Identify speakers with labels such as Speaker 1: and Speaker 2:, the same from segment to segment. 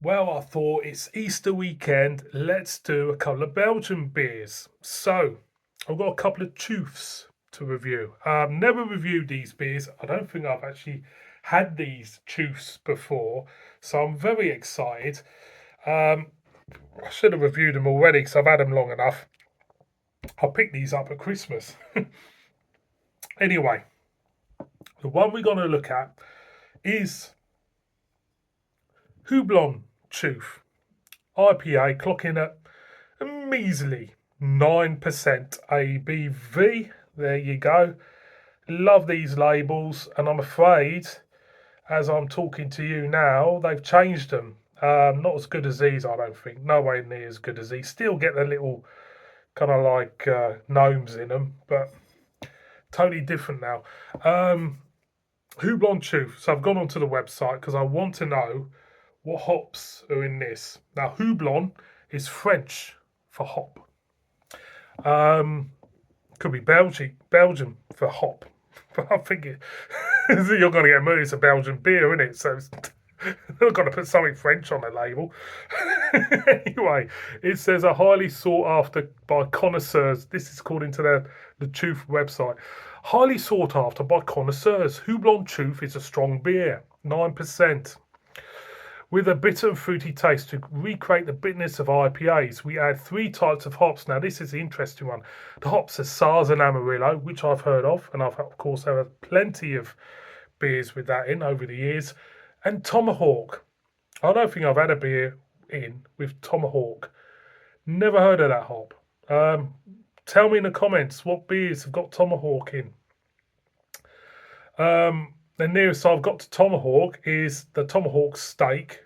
Speaker 1: Well, I thought it's Easter weekend. Let's do a couple of Belgian beers. So, I've got a couple of Chouffes to review. Never reviewed these beers. I don't think I've actually had these Chouffes before. So, I'm very excited. Um, I should have reviewed them already because I've had them long enough. I picked these up at Christmas. Anyway, the one we're going to look at is Houblon Chouffe IPA, clocking at a measly 9% ABV. There you go. Love these labels, and I'm afraid, as I'm talking to you now, they've changed them. Not as good as these, I don't think. No way near as good as these. Still get the little kind of like gnomes in them, but totally different now. Houblon Chouffe. So I've gone onto the website because I want to know what hops are in this. Now, Houblon is French for hop. Um, Could be Belgium for hop. But I think you're going to get murdered. It's a Belgian beer, isn't it? So I've got to put something French on the label. Anyway, it says a highly sought after by connoisseurs. This is according to the Chouffe website. Highly sought after by connoisseurs. Houblon Chouffe is a strong beer, 9%. With a bitter and fruity taste to recreate the bitterness of IPAs, we add three types of hops. Now, this is the interesting one. The hops are Sars and Amarillo, which I've heard of, and I've, of course, had plenty of beers with that in over the years, and Tomahawk. I don't think I've had a beer in with Tomahawk. Never heard of that hop. Tell me in the comments what beers have got Tomahawk in. The nearest I've got to Tomahawk is the Tomahawk steak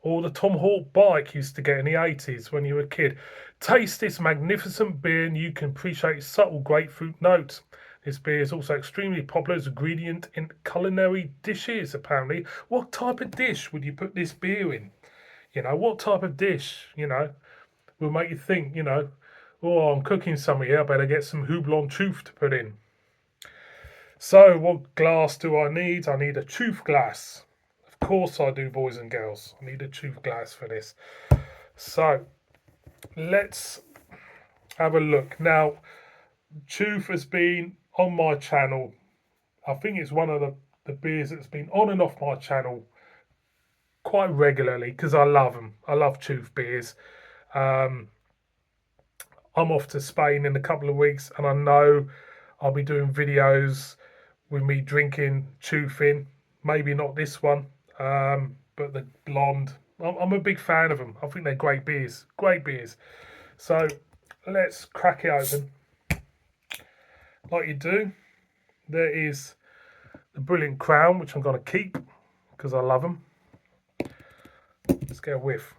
Speaker 1: or the Tomahawk bike used to get in the 80s when you were a kid. Taste this magnificent beer and you can appreciate subtle grapefruit notes. This beer is also extremely popular as an ingredient in culinary dishes, apparently. What type of dish would you put this beer in? What type of dish, will make you think, oh, I'm cooking something here, I better get some Houblon Chouffe to put in. So, what glass do I need? I need a Chouffe glass. Of course I do, boys and girls. I need a Chouffe glass for this. So, let's have a look. Now, Chouffe has been on my channel. I think it's one of the beers that's been on and off my channel quite regularly because I love them. I love Chouffe beers. Um, I'm off to Spain in a couple of weeks, and I know I'll be doing videos with me drinking Chouffe in. Maybe not this one, but the blonde. I'm a big fan of them. I think they're great beers. Great beers. So let's crack it open. Like you do, there is the brilliant crown, which I'm going to keep because I love them. Let's get a whiff.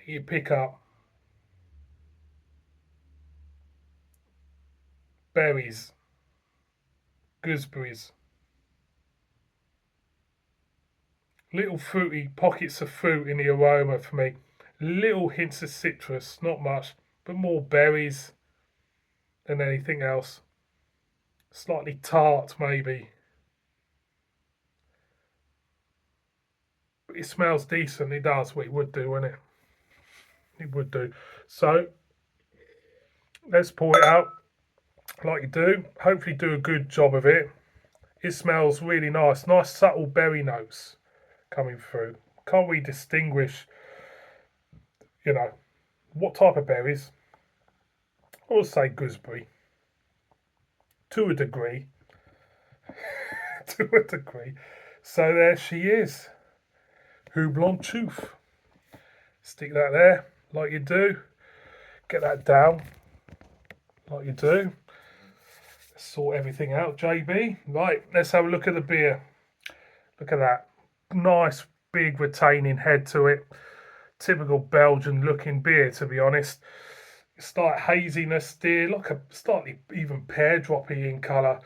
Speaker 1: You pick up berries, gooseberries, little fruity pockets of fruit in the aroma for me. Little hints of citrus, not much, but more berries than anything else. Slightly tart, maybe. But it smells decent. It does. Well, it would do, wouldn't it? It would do. So let's pour it out like you do. Hopefully, do a good job of it. It smells really nice. Nice subtle berry notes coming through. Can't we distinguish, what type of berries? I would say gooseberry. To a degree. To a degree. So there she is. Houblon Chouffe. Stick that there like you do. Get that down like you do. Sort everything out, JB. Right, let's have a look at the beer. Look at that. Nice big retaining head to it. Typical Belgian looking beer, to be honest. Slight haziness there, like a slightly even pear droppy in colour.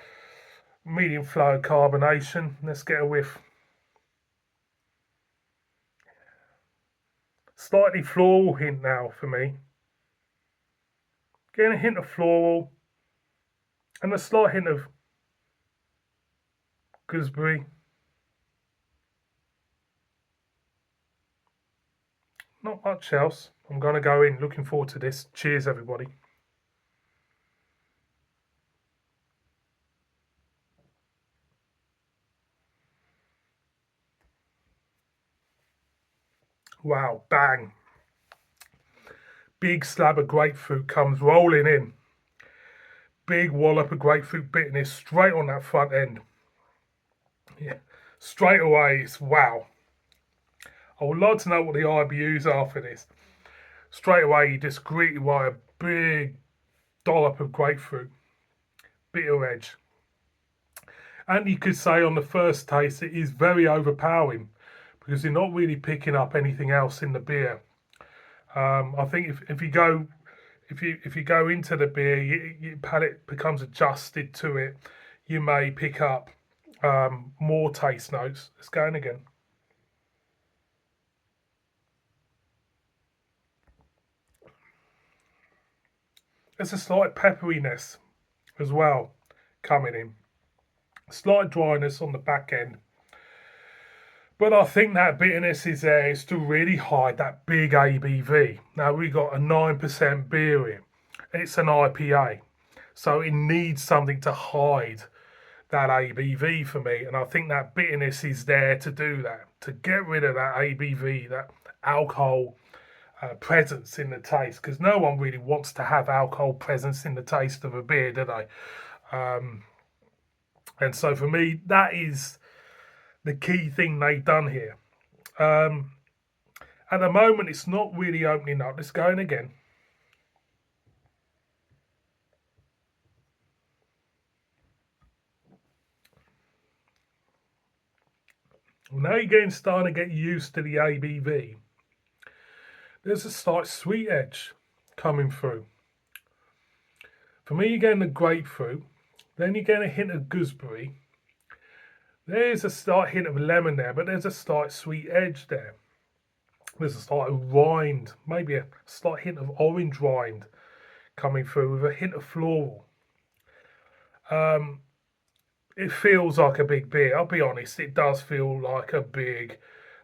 Speaker 1: Medium flow carbonation. Let's get a whiff. Slightly floral hint now for me. Getting a hint of floral and a slight hint of gooseberry. not much else. I'm going to go in. Looking forward to this. Cheers, everybody. Wow, bang. Big slab of grapefruit comes rolling in. Big wallop of grapefruit bitterness straight on that front end. Yeah, straight away, it's wow. I would like to know what the IBUs are for this. Straight away, you just greeted by a big dollop of grapefruit, bitter edge. And you could say on the first taste, it is very overpowering because you're not really picking up anything else in the beer. I think if you go if you go into the beer, your palate becomes adjusted to it. You may pick up more taste notes. Let's go in again. There's a slight pepperiness as well coming in. Slight dryness on the back end. But I think that bitterness is there is to really hide that big ABV. Now we got a 9% beer in. It's an IPA. So it needs something to hide that ABV for me. And I think that bitterness is there to do that, to get rid of that ABV, that alcohol presence in the taste. Because no one really wants to have alcohol presence in the taste of a beer, do they? And so for me, that is the key thing they've done here. At the moment, it's not really opening up. Let's go in again. Well, now you're starting to get used to the ABV. There's a slight sweet edge coming through. For me, you're getting the grapefruit. Then you're getting a hint of gooseberry. There's a slight hint of lemon there, but there's a slight sweet edge there. There's a slight rind, maybe a slight hint of orange rind coming through with a hint of floral. It feels like a big beer. I'll be honest, it does feel like a big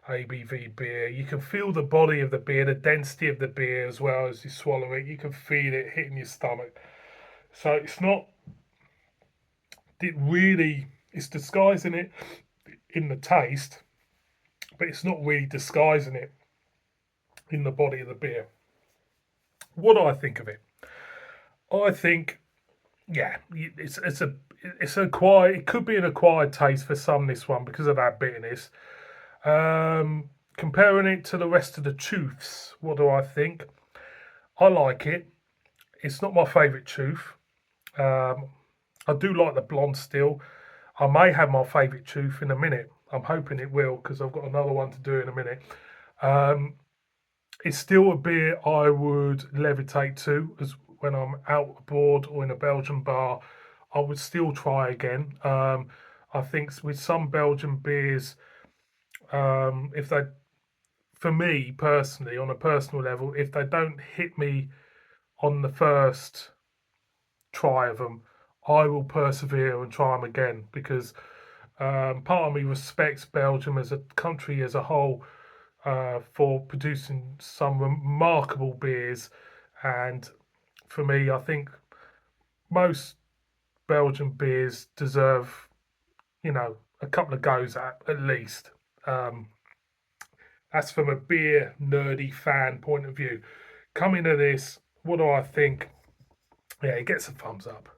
Speaker 1: ABV beer. You can feel the body of the beer, the density of the beer as well as you swallow it. You can feel it hitting your stomach. So it's not, it really, it's disguising it in the taste, but it's not really disguising it in the body of the beer. What do I think of it? I think, yeah, it's acquired. It could be an acquired taste for some. This one because of that bitterness. Comparing it to the rest of the Chouffes, what do I think? I like it. It's not my favourite Chouffe. I do like the blonde still. I may have my favourite Chouffe in a minute. I'm hoping it will because I've got another one to do in a minute. It's still a beer I would levitate to as when I'm out abroad or in a Belgian bar. I would still try again. I think with some Belgian beers, if they, for me personally, on a personal level, if they don't hit me on the first try of them, I will persevere and try them again because part of me respects Belgium as a country as a whole for producing some remarkable beers. And for me, I think most Belgian beers deserve, a couple of goes at least. That's from a beer nerdy fan point of view. Coming to this, what do I think? Yeah, it gets a thumbs up.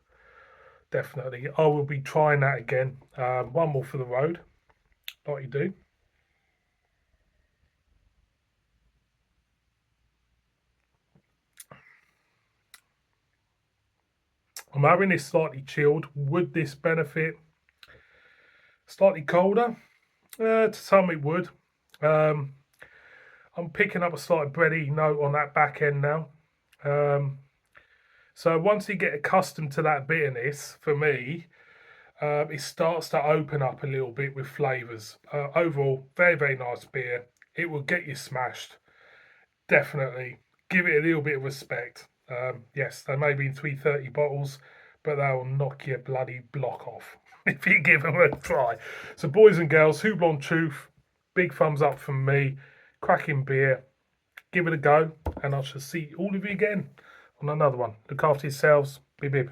Speaker 1: Definitely. I will be trying that again. One more for the road, like you do. I'm having this slightly chilled. Would this benefit slightly colder? To some it would. Um, I'm picking up a slight bready note on that back end now. So once you get accustomed to that bitterness, for me, it starts to open up a little bit with flavours. Overall, very, very nice beer. It will get you smashed. Definitely. Give it a little bit of respect. Yes, they may be in 330 bottles, but they will knock your bloody block off if you give them a try. So, boys and girls, Houblon Chouffe, big thumbs up from me. Cracking beer. give it a go, and I shall see all of you again on another one. Look after yourselves. Bib bib.